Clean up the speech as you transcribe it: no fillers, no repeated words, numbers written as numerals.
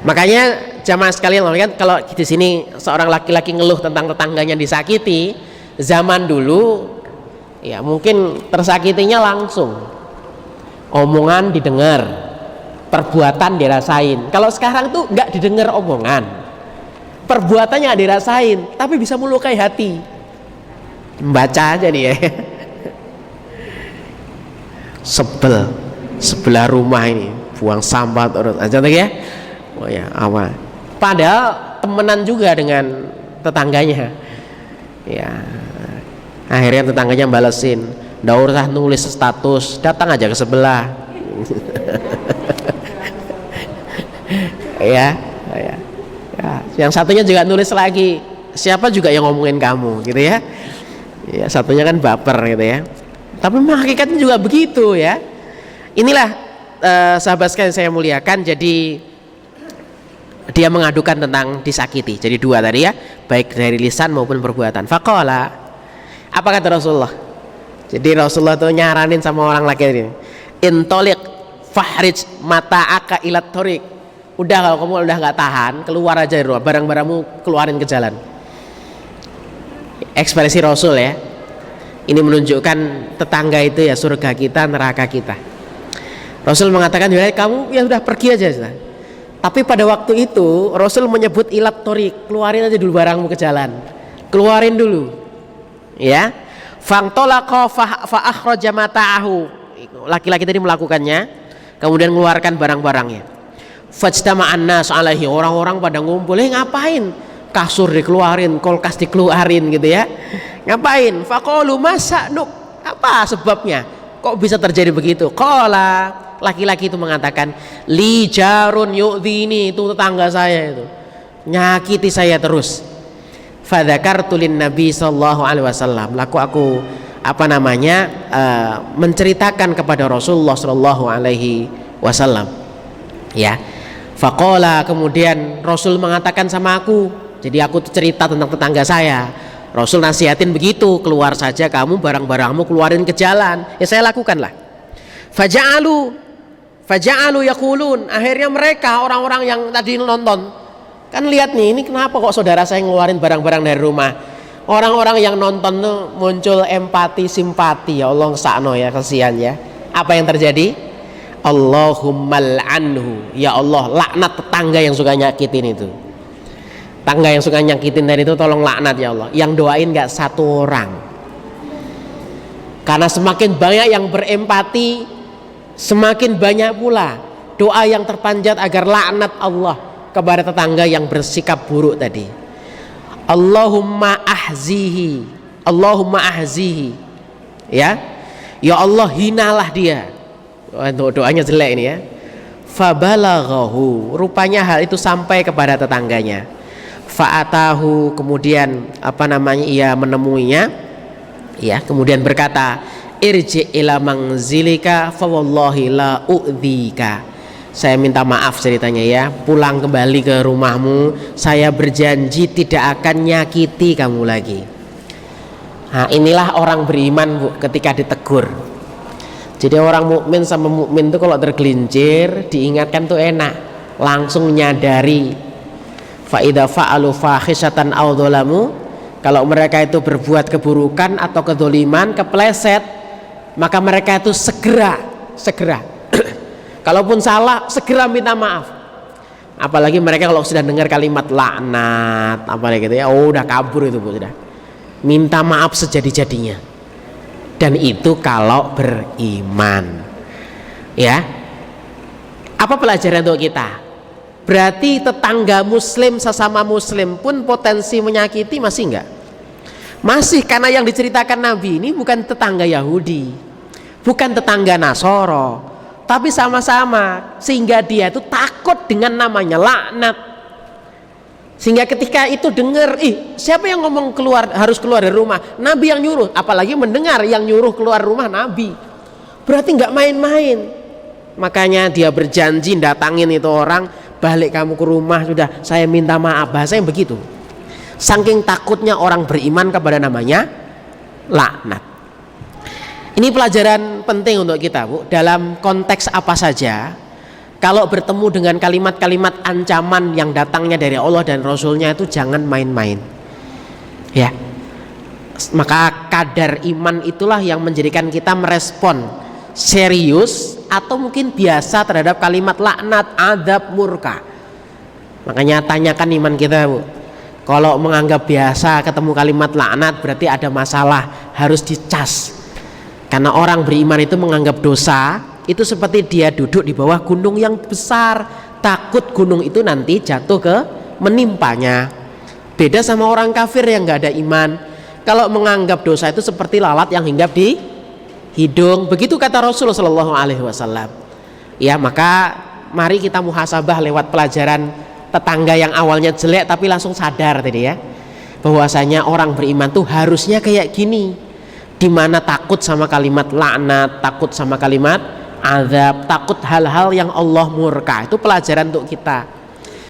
Makanya jamaah sekalian, kan kalau di sini seorang laki-laki ngeluh tentang tetangganya disakiti, zaman dulu ya mungkin tersakitinya langsung, omongan didengar, perbuatan dirasain. Kalau sekarang tuh nggak didengar omongan, perbuatannya dirasain, tapi bisa melukai hati. Membaca aja nih ya. Sebel, sebelah rumah ini buang sampah terus aja tuh ya. Oh ya, apa? Padahal temenan juga dengan tetangganya. Ya. Akhirnya tetangganya balesin, "Nggak usah nulis status, datang aja ke sebelah." ya. Yang satunya juga nulis lagi, "Siapa juga yang ngomongin kamu?" gitu ya. Ya, satunya kan baper gitu ya. Tapi memang hakikatnya juga begitu ya. Inilah sahabat sekalian saya muliakan, jadi dia mengadukan tentang disakiti. Jadi dua tadi ya, baik dari lisan maupun perbuatan. Faqala, apa kata Rasulullah? Jadi Rasulullah tuh nyaranin sama orang laki ini, "Intoliq fahrij mata'aka ilat thoriq." Udah, kalau kamu udah nggak tahan, keluar aja dari rumah, barang-barangmu keluarin ke jalan. Ekspresi Rasul ya. Ini menunjukkan tetangga itu ya surga kita, neraka kita. Rasul mengatakan, "Ya kamu ya udah pergi aja." Tapi pada waktu itu Rasul menyebut ilat thoriq, keluarin aja dulu barangmu ke jalan, keluarin dulu ya. Fantolaqa fa akhraja mata'ahu, laki-laki tadi melakukannya, kemudian mengeluarkan barang-barangnya. Fajtama'an nas alaihi, orang-orang pada ngumpul, ngapain? Kasur dikeluarin, kulkas dikeluarin gitu ya. Ngapain? Faqalu masa'nuk, apa sebabnya? Kok bisa terjadi begitu? Qala, laki-laki itu mengatakan, "Li jarun yu'dhini," itu tetangga saya itu nyakiti saya terus. Fadzakartu lin Nabi sallallahu alaihi wasallam, laku aku menceritakan kepada Rasulullah sallallahu alaihi wasallam ya. Faqala, kemudian Rasul mengatakan sama aku, jadi aku cerita tentang tetangga saya. Rasul nasihatin begitu, keluar saja kamu, barang-barangmu keluarin ke jalan. Ya saya lakukanlah. Faja'alu yaqulun, akhirnya mereka orang-orang yang tadi nonton kan lihat nih, ini kenapa kok saudara saya ngeluarin barang-barang dari rumah. Orang-orang yang nonton tuh muncul empati, simpati. Ya Allah, sakno ya, kasihan ya. Apa yang terjadi? Allahumma al'anhu, ya Allah laknat tetangga yang suka nyakitin itu. Tangga yang suka nyakitin tadi itu tolong laknat ya Allah. Yang doain gak satu orang. Karena semakin banyak yang berempati, semakin banyak pula doa yang terpanjat agar laknat Allah kepada tetangga yang bersikap buruk tadi. Allahumma ahzihi, Allahumma ahzihi, ya Allah hinalah dia. Doanya jelek ini ya. Fabalaghahu, rupanya hal itu sampai kepada tetangganya. Fa'atahu, kemudian ia menemuinya ya, kemudian berkata, "Irji ila manzilika fa wallahi la u'dzika." Saya minta maaf ceritanya ya, pulang kembali ke rumahmu, saya berjanji tidak akan nyakiti kamu lagi. Nah, inilah orang beriman Bu, ketika ditegur. Jadi orang mukmin sama mukmin itu kalau tergelincir diingatkan tuh enak, langsung menyadari. Fa idza fa'alu fahisatan aw dzalamu, kalau mereka itu berbuat keburukan atau kedzaliman, kepleset, maka mereka itu segera kalaupun salah segera minta maaf. Apalagi mereka kalau sudah dengar kalimat laknat apalagi gitu ya, udah kabur itu Bu, sudah minta maaf sejadi-jadinya. Dan itu kalau beriman ya. Apa pelajaran untuk kita? Berarti tetangga muslim sesama muslim pun potensi menyakiti masih enggak? Masih, karena yang diceritakan Nabi ini bukan tetangga Yahudi, bukan tetangga Nasoro, tapi sama-sama, sehingga dia itu takut dengan namanya laknat. Sehingga ketika itu dengar, siapa yang ngomong harus keluar dari rumah? Nabi yang nyuruh, apalagi mendengar yang nyuruh keluar rumah Nabi. Berarti nggak main-main. Makanya dia berjanji datangin itu orang, balik kamu ke rumah, sudah saya minta maaf. Bahasanya begitu. Saking takutnya orang beriman kepada namanya laknat. Ini pelajaran penting untuk kita, Bu, dalam konteks apa saja. Kalau bertemu dengan kalimat-kalimat ancaman yang datangnya dari Allah dan Rasulnya itu jangan main-main, ya. Maka kadar iman itulah yang menjadikan kita merespon serius atau mungkin biasa terhadap kalimat laknat, adab, murka. Makanya tanyakan iman kita, Bu. Kalau menganggap biasa ketemu kalimat laknat berarti ada masalah, harus dicas. Karena orang beriman itu menganggap dosa itu seperti dia duduk di bawah gunung yang besar, takut gunung itu nanti jatuh ke menimpanya. Beda sama orang kafir yang nggak ada iman. Kalau menganggap dosa itu seperti lalat yang hinggap di hidung. Begitu kata Rasulullah SAW. Ya, maka mari kita muhasabah lewat pelajaran tetangga yang awalnya jelek tapi langsung sadar tadi ya, bahwasanya orang beriman tuh harusnya kayak gini, dimana takut sama kalimat laknat, takut sama kalimat azab, takut hal-hal yang Allah murka. Itu pelajaran untuk kita.